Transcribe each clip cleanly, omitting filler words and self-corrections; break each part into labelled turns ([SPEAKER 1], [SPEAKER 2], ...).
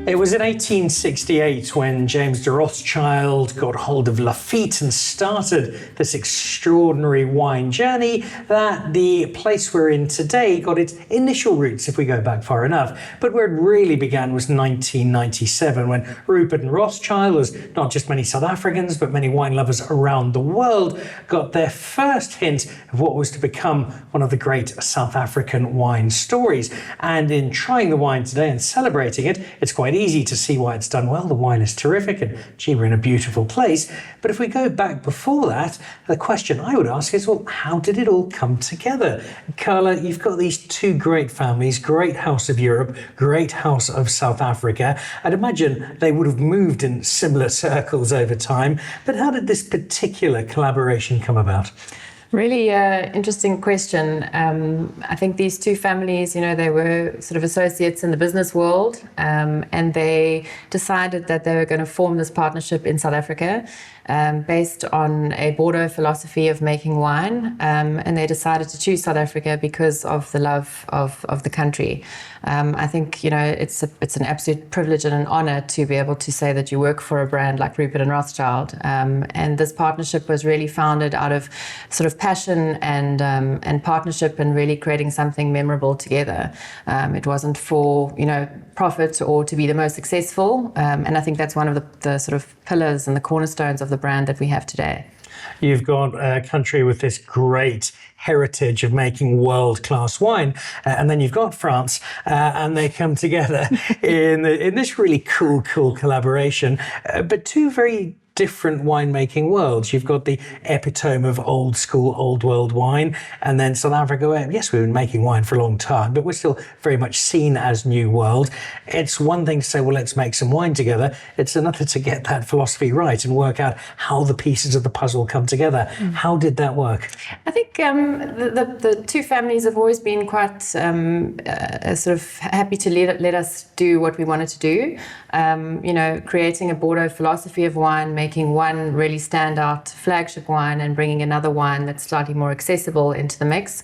[SPEAKER 1] It was in 1868 when James de Rothschild got hold of Lafite and started this extraordinary wine journey that the place we're in today got its initial roots, if we go back far enough. But where it really began was 1997, when Rupert and Rothschild, as not just many South Africans, but many wine lovers around the world, got their first hint of what was to become one of the great South African wine stories. And in trying the wine today and celebrating it, it's quite easy to see why it's done well. The wine is terrific and gee, we're in a beautiful place. But if we go back before that, the question I would ask is, well, how did it all come together? Carla, you've got these two great families, great house of Europe, great house of South Africa. I'd imagine they would have moved in similar circles over time. But how did this particular collaboration come about?
[SPEAKER 2] Really interesting question. I think these two families, they were sort of associates in the business world, and they decided that they were going to form this partnership in South Africa based on a Bordeaux philosophy of making wine, and they decided to choose South Africa because of the love of the country. I think it's an absolute privilege and an honor to be able to say that you work for a brand like Rupert and Rothschild, and this partnership was really founded out of sort of passion and partnership and really creating something memorable together. It wasn't for profit or to be the most successful, and I think that's one of the sort of pillars and the cornerstones of the brand that we have today.
[SPEAKER 1] You've got a country with this great heritage of making world-class wine, and then you've got France, and they come together in this really cool collaboration, but two very different winemaking worlds. You've got the epitome of old school, old world wine, and then South Africa, where, yes, we've been making wine for a long time, but we're still very much seen as new world. It's one thing to say, well, let's make some wine together. It's another to get that philosophy right and work out how the pieces of the puzzle come together. How did that work?
[SPEAKER 2] I think the two families have always been quite sort of happy to let us do what we wanted to do. Creating a Bordeaux philosophy of wine, making one really standout flagship wine and bringing another wine that's slightly more accessible into the mix.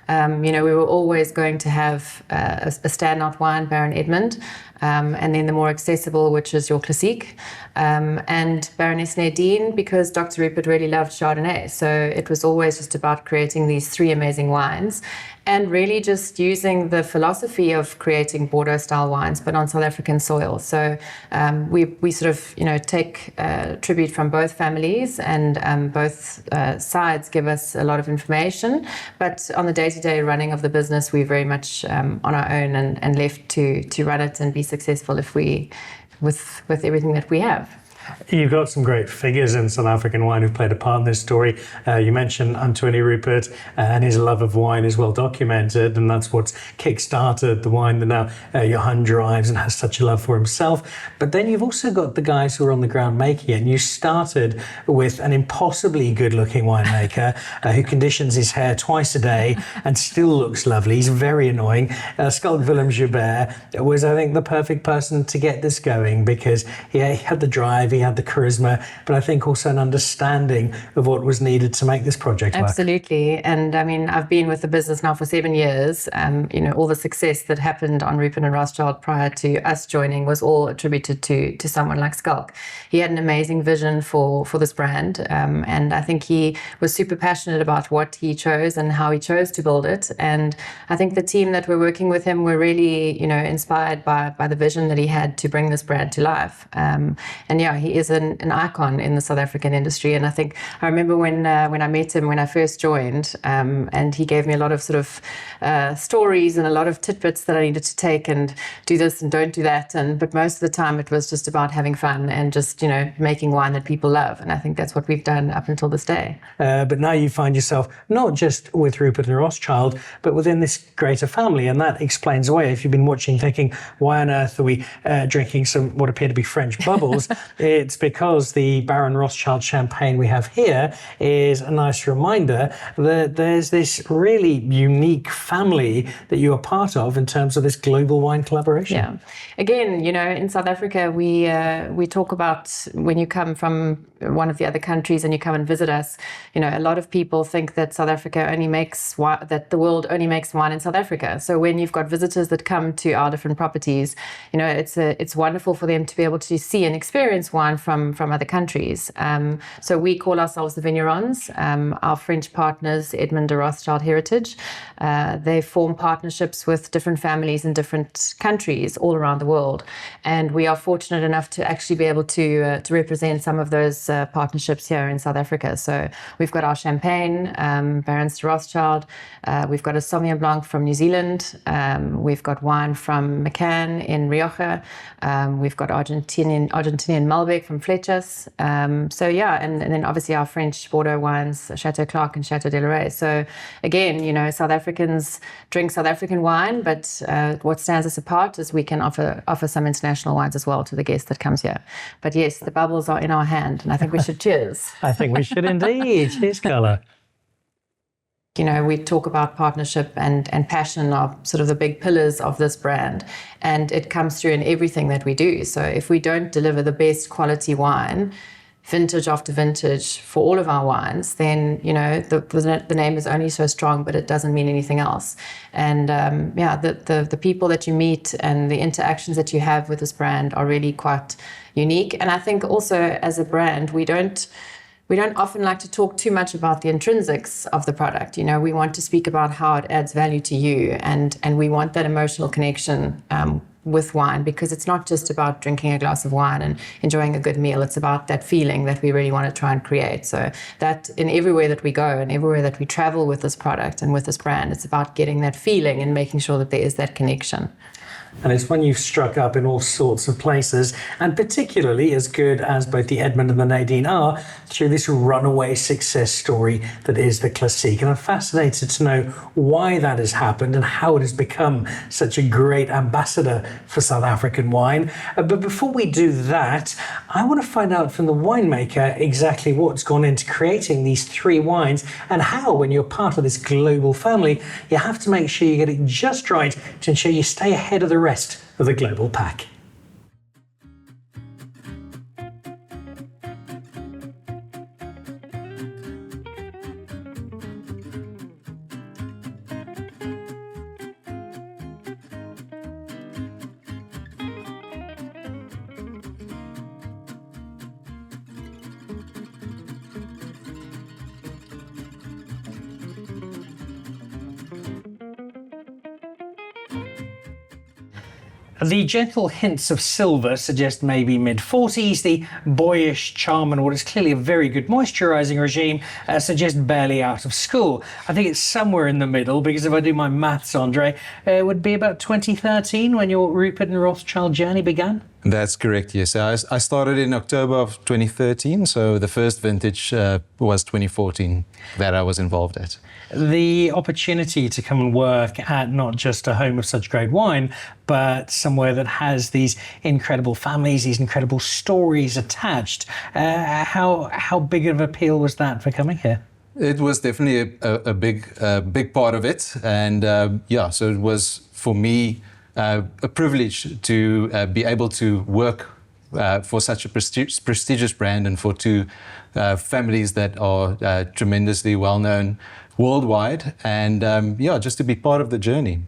[SPEAKER 2] We were always going to have a standout wine, Baron Edmund, and then the more accessible, which is your Classique, and Baroness Nadine, because Dr. Rupert really loved Chardonnay. So it was always just about creating these three amazing wines and really just using the philosophy of creating Bordeaux-style wines, but on South African soil. So we sort of, take tribute from both families, and both sides give us a lot of information. But on the day-to-day running of the business, we're very much on our own and left to run it and be successful with everything that we have.
[SPEAKER 1] You've got some great figures in South African wine who've played a part in this story. You mentioned Antoine Rupert, and his love of wine is well documented, and that's what's kick-started the wine that now Johan drives and has such a love for himself. But then you've also got the guys who are on the ground making it, and you started with an impossibly good-looking winemaker who conditions his hair twice a day and still looks lovely. He's very annoying. Schalk Willem Joubert was, I think, the perfect person to get this going, because he had the drive, he had the charisma, but I think also an understanding of what was needed to make this project work.
[SPEAKER 2] Absolutely. And I mean, I've been with the business now for 7 years. All the success that happened on Rupert and Rothschild prior to us joining was all attributed to someone like Schalk. He had an amazing vision for this brand, and I think he was super passionate about what he chose and how he chose to build it. And I think the team that were working with him were really, inspired by the vision that he had to bring this brand to life. He is an icon in the South African industry. And I think I remember when I met him when I first joined, and he gave me a lot of sort of stories and a lot of tidbits that I needed to take and do this and don't do that. But most of the time it was just about having fun and just making wine that people love. And I think that's what we've done up until this day. But
[SPEAKER 1] now you find yourself not just with Rupert and Rothschild, but within this greater family, and that explains away. If you've been watching, thinking, why on earth are we drinking some what appear to be French bubbles? it's because the Baron Rothschild champagne we have here is a nice reminder that there's this really unique family that you are part of in terms of this global wine collaboration.
[SPEAKER 2] Yeah. Again, in South Africa, we talk about when you come from one of the other countries and you come and visit us, a lot of people think that South Africa only makes that the world only makes wine in South Africa. So when you've got visitors that come to our different properties, it's wonderful for them to be able to see and experience wine from other countries. So we call ourselves the Vignerons. Our French partners, Edmond de Rothschild Heritage, they form partnerships with different families in different countries all around the world. And we are fortunate enough to actually be able to represent some of those partnerships here in South Africa. So we've got our champagne, Barons de Rothschild. We've got a Sauvignon Blanc from New Zealand. We've got wine from McCann in Rioja. We've got Argentinian Malbec from Flechas. And then obviously our French Bordeaux wines, Chateau Clark and Chateau de la Rey. So again, South Africans drink South African wine, but what stands us apart is we can offer some international wines as well to the guest that comes here. But yes, the bubbles are in our hand, and I think we should cheers.
[SPEAKER 1] I think we should indeed. Cheers, Carla.
[SPEAKER 2] We talk about partnership and passion are sort of the big pillars of this brand, and it comes through in everything that we do. So if we don't deliver the best quality wine, vintage after vintage for all of our wines, then the name is only so strong, but it doesn't mean anything else. And the people that you meet and the interactions that you have with this brand are really quite unique. And I think also as a brand, we don't often like to talk too much about the intrinsics of the product. We want to speak about how it adds value to you, and we want that emotional connection with wine, because it's not just about drinking a glass of wine and enjoying a good meal. It's about that feeling that we really want to try and create. So that in everywhere that we go and everywhere that we travel with this product and with this brand, it's about getting that feeling and making sure that there is that connection.
[SPEAKER 1] And it's when you've struck up in all sorts of places, and particularly as good as both the Edmund and the Nadine are, through this runaway success story that is the Classique. And I'm fascinated to know why that has happened and how it has become such a great ambassador for South African wine. But before we do that, I want to find out from the winemaker exactly what's gone into creating these three wines, and how, when you're part of this global family, you have to make sure you get it just right to ensure you stay ahead of the rest of the global pack. The gentle hints of silver suggest maybe mid-40s. The boyish charm and what is clearly a very good moisturising regime suggest barely out of school. I think it's somewhere in the middle, because if I do my maths, Andre, it would be about 2013 when your Rupert and Rothschild journey began?
[SPEAKER 3] That's correct, yes. I started in October of 2013, so the first vintage was 2014 that I was involved at.
[SPEAKER 1] The opportunity to come and work at not just a home of such great wine, but somewhere that has these incredible families, these incredible stories attached. How big of an appeal was that for coming here?
[SPEAKER 3] It was definitely a big part of it, and so it was for me a privilege to be able to work for such a prestigious brand, and for two families that are tremendously well known worldwide, and just to be part of the journey.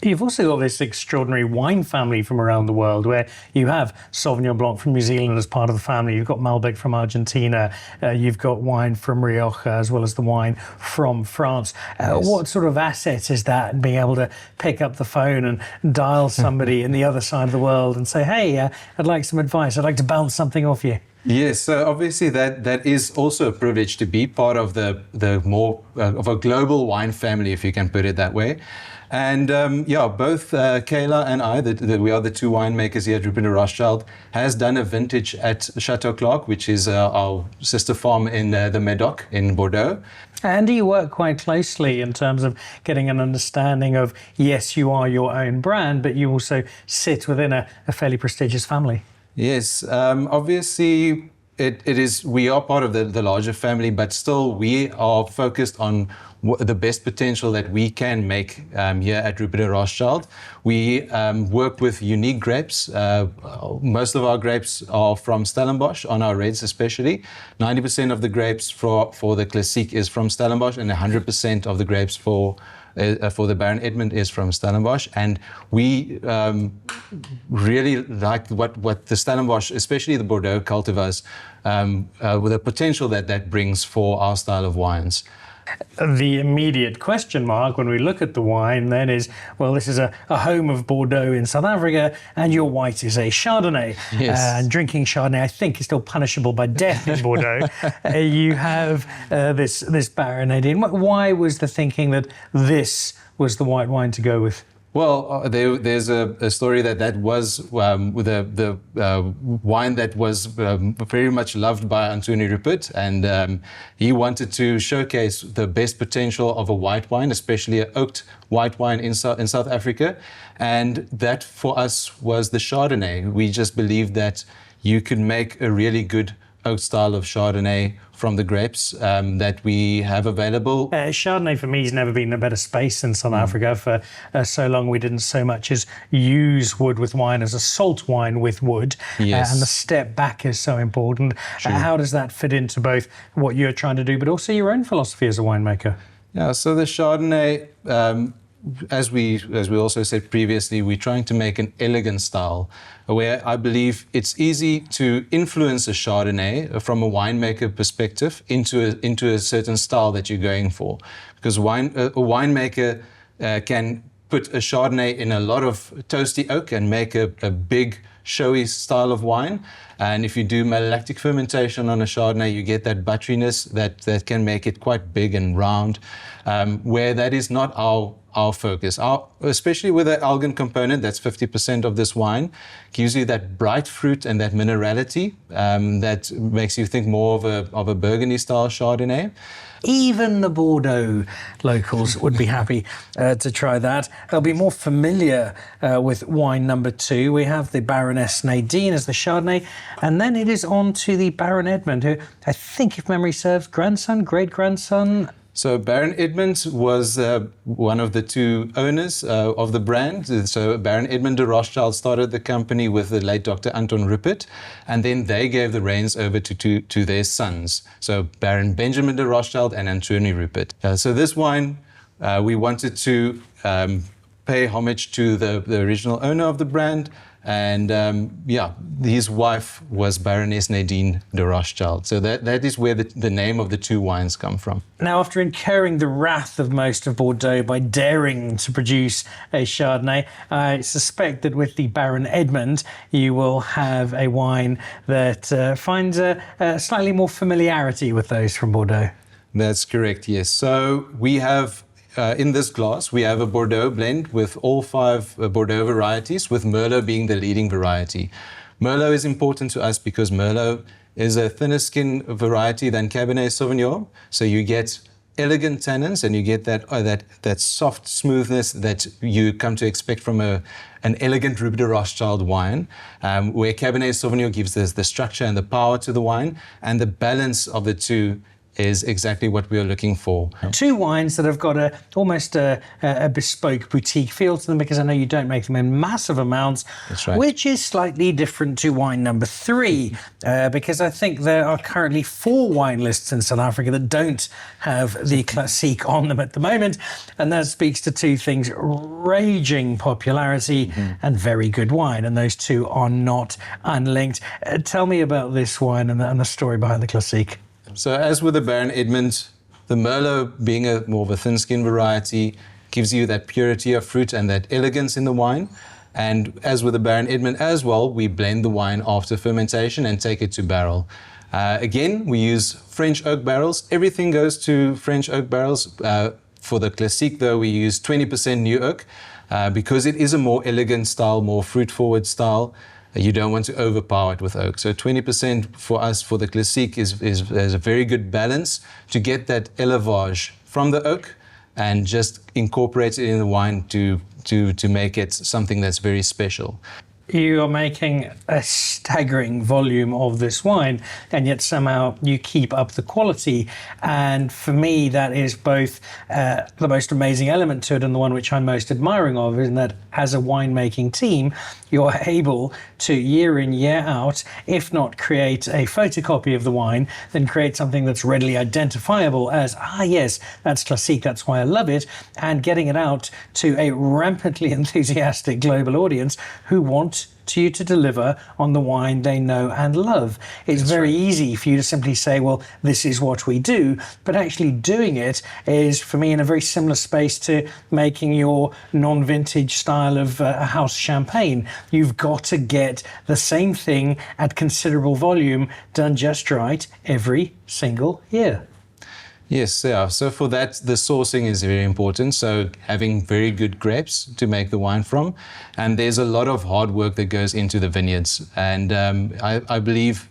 [SPEAKER 1] You've also got this extraordinary wine family from around the world, where you have Sauvignon Blanc from New Zealand as part of the family, you've got Malbec from Argentina, you've got wine from Rioja, as well as the wine from France.
[SPEAKER 3] Yes.
[SPEAKER 1] What sort of asset is that, being able to pick up the phone and dial somebody in the other side of the world and say, hey, I'd like some advice, I'd like to bounce something off you?
[SPEAKER 3] Yes, so obviously that is also a privilege to be part of the more of a global wine family, if you can put it that way. And both Kayla and I, we are the two winemakers here at Rupert Rothschild, has done a vintage at Chateau Clark, which is our sister farm in the Medoc in Bordeaux.
[SPEAKER 1] And do you work quite closely in terms of getting an understanding of, yes, you are your own brand, but you also sit within a fairly prestigious family?
[SPEAKER 3] Yes, obviously it is. We are part of the larger family, but still we are focused on the best potential that we can make here at Rupert Rothschild. We work with unique grapes. Most of our grapes are from Stellenbosch, on our reds especially. 90% of the grapes for the Classique is from Stellenbosch, and 100% of the grapes for the Baron Edmund is from Stellenbosch. And we really like what the Stellenbosch, especially the Bordeaux cultivars, with the potential that brings for our style of wines.
[SPEAKER 1] The immediate question mark when we look at the wine then is, well, this is a home of Bordeaux in South Africa, and your white is a Chardonnay.
[SPEAKER 3] Yes.
[SPEAKER 1] And drinking Chardonnay, I think, is still punishable by death in Bordeaux. You have this Baron Edmund. Why was the thinking that this was the white wine to go with?
[SPEAKER 3] Well, there's a story that was with the wine that was very much loved by Anthony Rupert, and he wanted to showcase the best potential of a white wine, especially an oaked white wine in South Africa, and that for us was the Chardonnay. We just believed that you could make a really good oak style of Chardonnay from the grapes that we have available.
[SPEAKER 1] Chardonnay for me has never been in a better space in South Africa. For so long we didn't so much as use wood with wine as a salt wine with wood.
[SPEAKER 3] Yes.
[SPEAKER 1] And the step back is so important. How does that fit into both what you're trying to do but also your own philosophy as a winemaker?
[SPEAKER 3] Yeah, so the Chardonnay, as we also said previously, we're trying to make an elegant style where I believe it's easy to influence a Chardonnay from a winemaker perspective into a certain style that you're going for. Because a winemaker can put a Chardonnay in a lot of toasty oak and make a big, showy style of wine. And if you do malolactic fermentation on a Chardonnay, you get that butteriness that can make it quite big and round, where that is not our focus. Especially with the algin component, that's 50% of this wine, gives you that bright fruit and that minerality that makes you think more of a Burgundy style Chardonnay.
[SPEAKER 1] Even the Bordeaux locals would be happy to try that. They'll be more familiar with wine number 2. We have the Baroness Nadine as the Chardonnay, and then it is on to the Baron Edmund, who I think, if memory serves, great-grandson.
[SPEAKER 3] So Baron Edmund was one of the 2 owners of the brand. So Baron Edmund de Rothschild started the company with the late Dr. Anton Rupert, and then they gave the reins over to their sons. So Baron Benjamin de Rothschild and Anthony Rupert. So this wine, we wanted to pay homage to the original owner of the brand. And his wife was Baroness Nadine de Rothschild. So that is where the name of the 2 wines come from.
[SPEAKER 1] Now, after incurring the wrath of most of Bordeaux by daring to produce a Chardonnay, I suspect that with the Baron Edmund, you will have a wine that finds a slightly more familiarity with those from Bordeaux.
[SPEAKER 3] That's correct, yes. So we have in this glass, we have a Bordeaux blend with all 5 Bordeaux varieties, with Merlot being the leading variety. Merlot is important to us because Merlot is a thinner skin variety than Cabernet Sauvignon. So you get elegant tannins and you get that soft smoothness that you come to expect from an elegant Rupert Rothschild wine, where Cabernet Sauvignon gives the structure and the power to the wine, and the balance of the 2 is exactly what we are looking for.
[SPEAKER 1] 2 wines that have got almost a bespoke boutique feel to them, because I know you don't make them in massive amounts.
[SPEAKER 3] That's right.
[SPEAKER 1] Which is slightly different to wine number 3, because I think there are currently 4 wine lists in South Africa that don't have the Classique on them at the moment, and that speaks to 2 things: raging popularity and very good wine, and those 2 are not unlinked. Tell me about this wine and the story behind the Classique.
[SPEAKER 3] So as with the Baron Edmund, the Merlot, being more of a thin skin variety, gives you that purity of fruit and that elegance in the wine. And as with the Baron Edmund as well, we blend the wine after fermentation and take it to barrel. Again, we use French oak barrels. Everything goes to French oak barrels. For the Classique, though, we use 20% new oak because it is a more elegant style, more fruit-forward style. You don't want to overpower it with oak. So 20% for us, for the Classique, is a very good balance to get that élevage from the oak and just incorporate it in the wine to make it something that's very special.
[SPEAKER 1] You are making a staggering volume of this wine, and yet somehow you keep up the quality. And for me, that is both the most amazing element to it and the one which I'm most admiring of, is that as a winemaking team, you're able to year in, year out, if not create a photocopy of the wine, then create something that's readily identifiable as, yes, that's Classique, that's why I love it, and getting it out to a rampantly enthusiastic global audience who want you to deliver on the wine they know and love. It's very easy for you to simply say, well, this is what we do, but actually doing it is, for me, in a very similar space to making your non-vintage style of a house champagne. You've got to get the same thing at considerable volume done just right every single year.
[SPEAKER 3] Yes, yeah. So for that, the sourcing is very important. So having very good grapes to make the wine from. And there's a lot of hard work that goes into the vineyards. And I believe,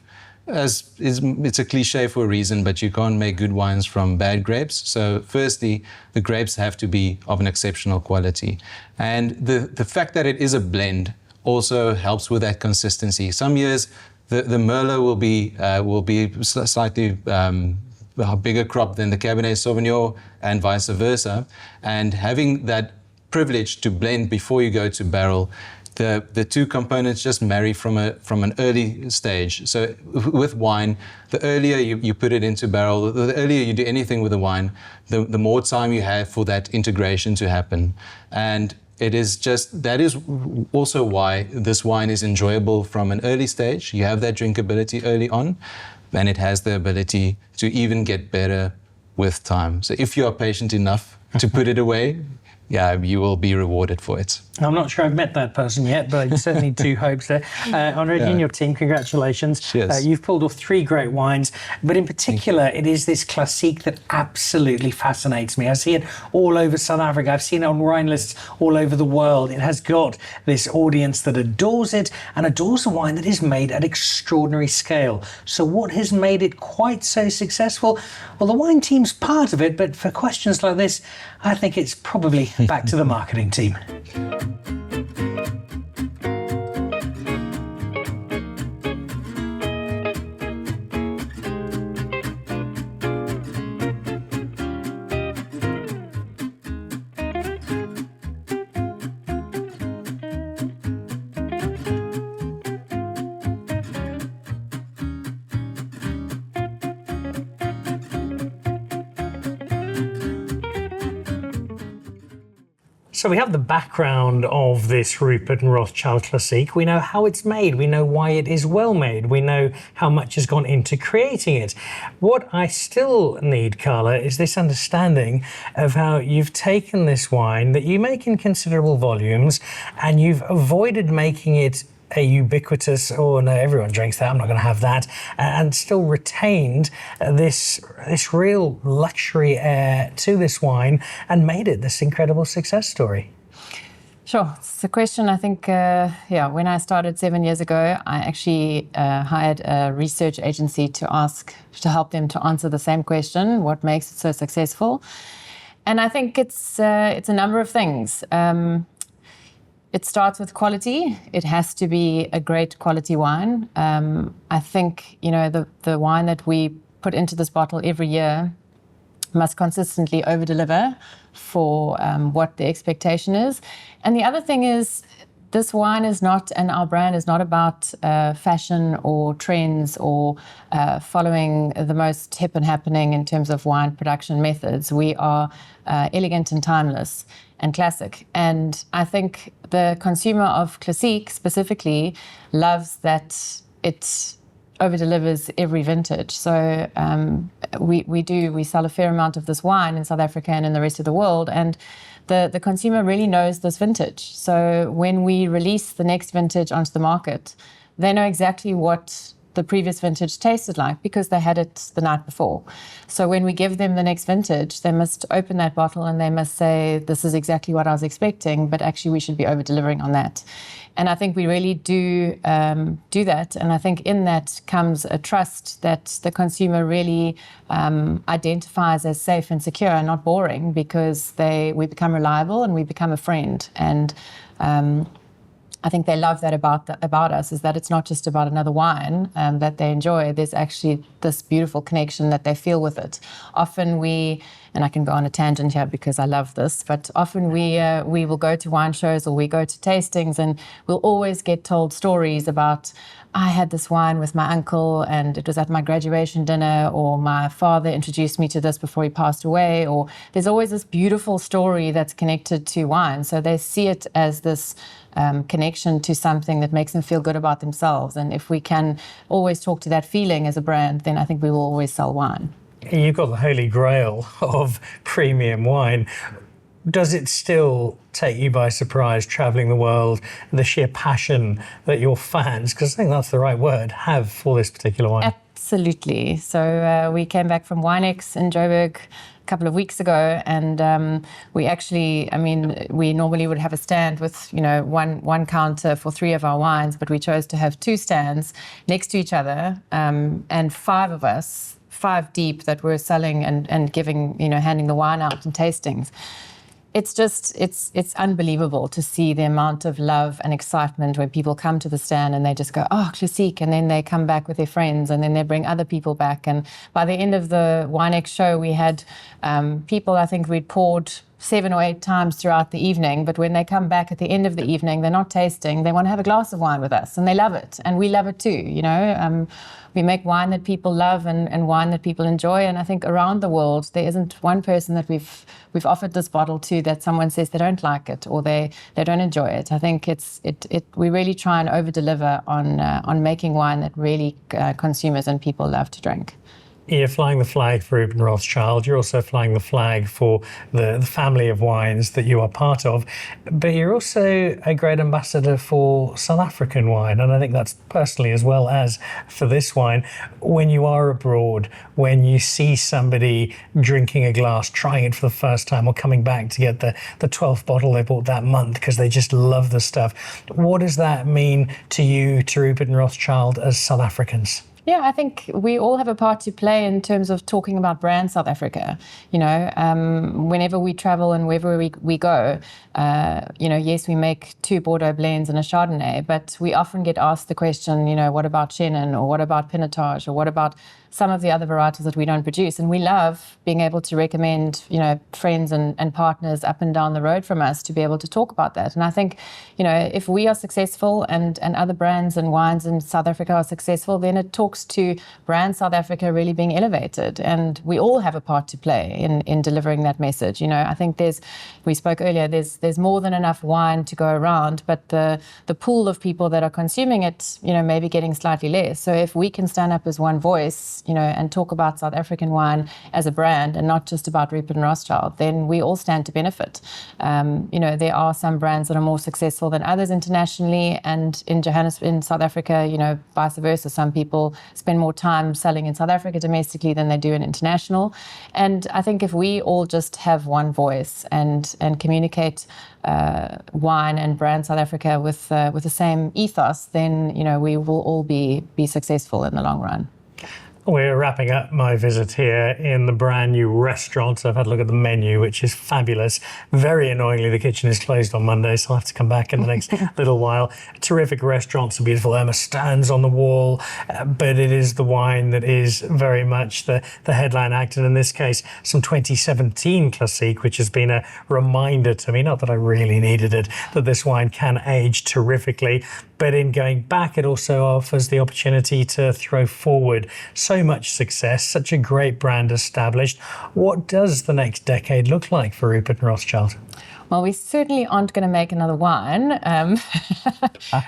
[SPEAKER 3] it's a cliche for a reason, but you can't make good wines from bad grapes. So firstly, the grapes have to be of an exceptional quality. And the fact that it is a blend also helps with that consistency. Some years, the Merlot will be slightly a bigger crop than the Cabernet Sauvignon, and vice versa. And having that privilege to blend before you go to barrel, the two components just marry from an early stage. So with wine, the earlier you put it into barrel, the earlier you do anything with the wine, the more time you have for that integration to happen. And that is also why this wine is enjoyable from an early stage. You have that drinkability early on, and it has the ability to even get better with time. So if you are patient enough to put it away, you will be rewarded for it.
[SPEAKER 1] I'm not sure I've met that person yet, but I certainly do hope so. Andre, you and your team, congratulations.
[SPEAKER 3] Cheers.
[SPEAKER 1] You've pulled off 3 great wines, but in particular, it is this Classique that absolutely fascinates me. I see it all over South Africa. I've seen it on wine lists all over the world. It has got this audience that adores it and adores a wine that is made at extraordinary scale. So what has made it quite so successful? Well, the wine team's part of it, but for questions like this, I think it's probably back to the marketing team. So we have the background of this Rupert and Rothschild Classique. We know how it's made. We know why it is well made. We know how much has gone into creating it. What I still need, Carla, is this understanding of how you've taken this wine that you make in considerable volumes and you've avoided making it a ubiquitous, oh no, everyone drinks that, I'm not going to have that, and still retained this real luxury air to this wine and made it this incredible success story.
[SPEAKER 2] Sure. It's a question, I think, when I started 7 years ago, I actually hired a research agency to help them to answer the same question, what makes it so successful? And I think it's a number of things. It starts with quality. It has to be a great quality wine. I think, the wine that we put into this bottle every year must consistently over-deliver for what the expectation is. And the other thing is, this wine is not, and our brand is not about fashion or trends or following the most hip and happening in terms of wine production methods. We are elegant and timeless and classic. And I think the consumer of Classique specifically loves that it over-delivers every vintage. So we sell a fair amount of this wine in South Africa and in the rest of the world. And the consumer really knows this vintage. So when we release the next vintage onto the market, they know exactly what the previous vintage tasted like because they had it the night before. So when we give them the next vintage, they must open that bottle and they must say, this is exactly what I was expecting, but actually we should be over-delivering on that. And I think we really do that. And I think in that comes a trust that the consumer really identifies as safe and secure and not boring, because we become reliable and we become a friend. And I think they love that about us, is that it's not just about another wine that they enjoy. There's actually this beautiful connection that they feel with it. Often and I can go on a tangent here because I love this, but often we will go to wine shows or we go to tastings and we'll always get told stories about, I had this wine with my uncle and it was at my graduation dinner, or my father introduced me to this before he passed away, or there's always this beautiful story that's connected to wine. So they see it as this connection to something that makes them feel good about themselves. And if we can always talk to that feeling as a brand, then I think we will always sell wine.
[SPEAKER 1] You've got the holy grail of premium wine. Does it still take you by surprise traveling the world, the sheer passion that your fans, because I think that's the right word, have for this particular wine?
[SPEAKER 2] Absolutely. So we came back from WineX in Joburg a couple of weeks ago, and we actually, we normally would have a stand with, one counter for 3 of our wines, but we chose to have 2 stands next to each other, and 5 of us, 5 deep, that were selling and giving, handing the wine out and tastings. It's just, it's unbelievable to see the amount of love and excitement when people come to the stand and they just go, oh, Classique, and then they come back with their friends and then they bring other people back. And by the end of the WineX show, we had people, I think we'd poured 7 or 8 times throughout the evening, but when they come back at the end of the evening, they're not tasting, they want to have a glass of wine with us, and they love it, and we love it too. We make wine that people love and wine that people enjoy, and I think around the world there isn't one person that we've offered this bottle to that someone says they don't like it or they don't enjoy it. I think we really try and over-deliver on making wine that really consumers and people love to drink.
[SPEAKER 1] You're flying the flag for Rupert Rothschild. You're also flying the flag for the family of wines that you are part of. But you're also a great ambassador for South African wine. And I think that's personally as well as for this wine. When you are abroad, when you see somebody drinking a glass, trying it for the first time, or coming back to get the 12th bottle they bought that month because they just love the stuff, what does that mean to you, to Rupert and Rothschild as South Africans?
[SPEAKER 2] Yeah, I think we all have a part to play in terms of talking about brand South Africa. Whenever we travel and wherever we go, yes, we make 2 Bordeaux blends and a Chardonnay, but we often get asked the question, what about Chenin, or what about Pinotage, or what about some of the other varietals that we don't produce? And we love being able to recommend, friends and partners up and down the road from us to be able to talk about that. And I think, if we are successful and other brands and wines in South Africa are successful, then it talks to brand South Africa really being elevated. And we all have a part to play in delivering that message. I think we spoke earlier, there's more than enough wine to go around, but the pool of people that are consuming it, maybe getting slightly less. So if we can stand up as one voice, and talk about South African wine as a brand and not just about Rupert and Rothschild, then we all stand to benefit. There are some brands that are more successful than others internationally, and in Johannesburg, in South Africa, vice versa. Some people spend more time selling in South Africa domestically than they do in international. And I think if we all just have one voice and communicate wine and brand South Africa with the same ethos, then we will all be successful in the long run.
[SPEAKER 1] We're wrapping up my visit here in the brand new restaurant. So I've had a look at the menu, which is fabulous. Very annoyingly, the kitchen is closed on Monday, so I'll have to come back in the next little while. Terrific restaurant, some beautiful Irma stands on the wall, but it is the wine that is very much the headline act. And in this case, some 2017 Classique, which has been a reminder to me, not that I really needed it, that this wine can age terrifically. But in going back, it also offers the opportunity to throw forward so much success, such a great brand established. What does the next decade look like for Rupert and Rothschild?
[SPEAKER 2] Well, we certainly aren't going to make another wine.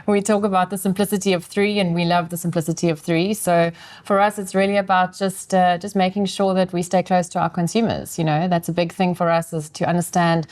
[SPEAKER 2] We talk about the simplicity of 3, and we love the simplicity of 3. So for us, it's really about just making sure that we stay close to our consumers. That's a big thing for us, is to understand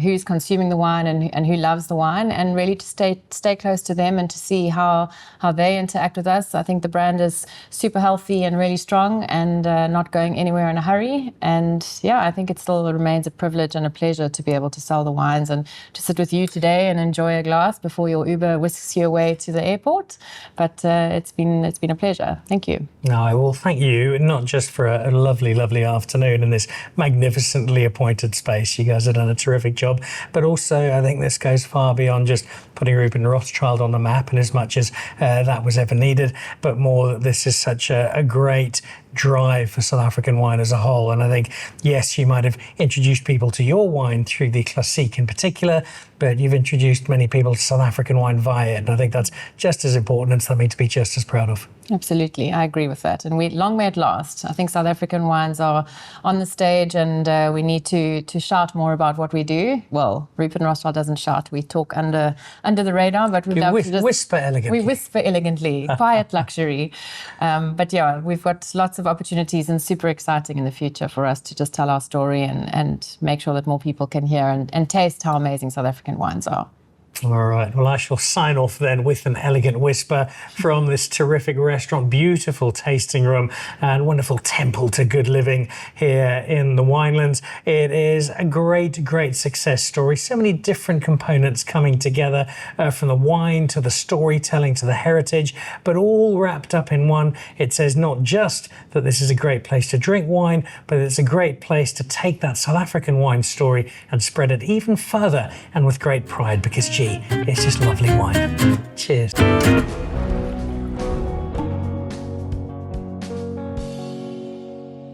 [SPEAKER 2] who's consuming the wine and who loves the wine, and really to stay close to them and to see how they interact with us. I think the brand is super healthy and really strong and not going anywhere in a hurry. And yeah, I think it still remains a privilege and a pleasure to be able to sell the wines and to sit with you today and enjoy a glass before your Uber whisks you away to the airport. But it's been a pleasure. Thank you.
[SPEAKER 1] No, I will thank you, not just for a lovely, lovely afternoon in this magnificently appointed space. You guys have done a terrific job. But also, I think this goes far beyond just putting Rupert Rothschild on the map, and as much as that was ever needed, but more that this is such a great drive for South African wine as a whole. And I think, yes, you might have introduced people to your wine through the Classique in particular, but you've introduced many people to South African wine via it. And I think that's just as important and something to be just as proud of.
[SPEAKER 2] Absolutely, I agree with that. And long may it last. I think South African wines are on the stage, and we need to shout more about what we do. Well, Rupert Rothschild doesn't shout. We talk under the radar, but we love to just
[SPEAKER 1] whisper elegantly.
[SPEAKER 2] We whisper elegantly, quiet luxury. But yeah, we've got lots of opportunities and super exciting in the future for us to just tell our story and make sure that more people can hear and taste how amazing South African wines are.
[SPEAKER 1] All right. Well, I shall sign off then with an elegant whisper from this terrific restaurant, beautiful tasting room and wonderful temple to good living here in the Winelands. It is a great, great success story. So many different components coming together from the wine to the storytelling to the heritage, but all wrapped up in one. It says not just that this is a great place to drink wine, but it's a great place to take that South African wine story and spread it even further and with great pride because, gee, it's just lovely wine. Cheers.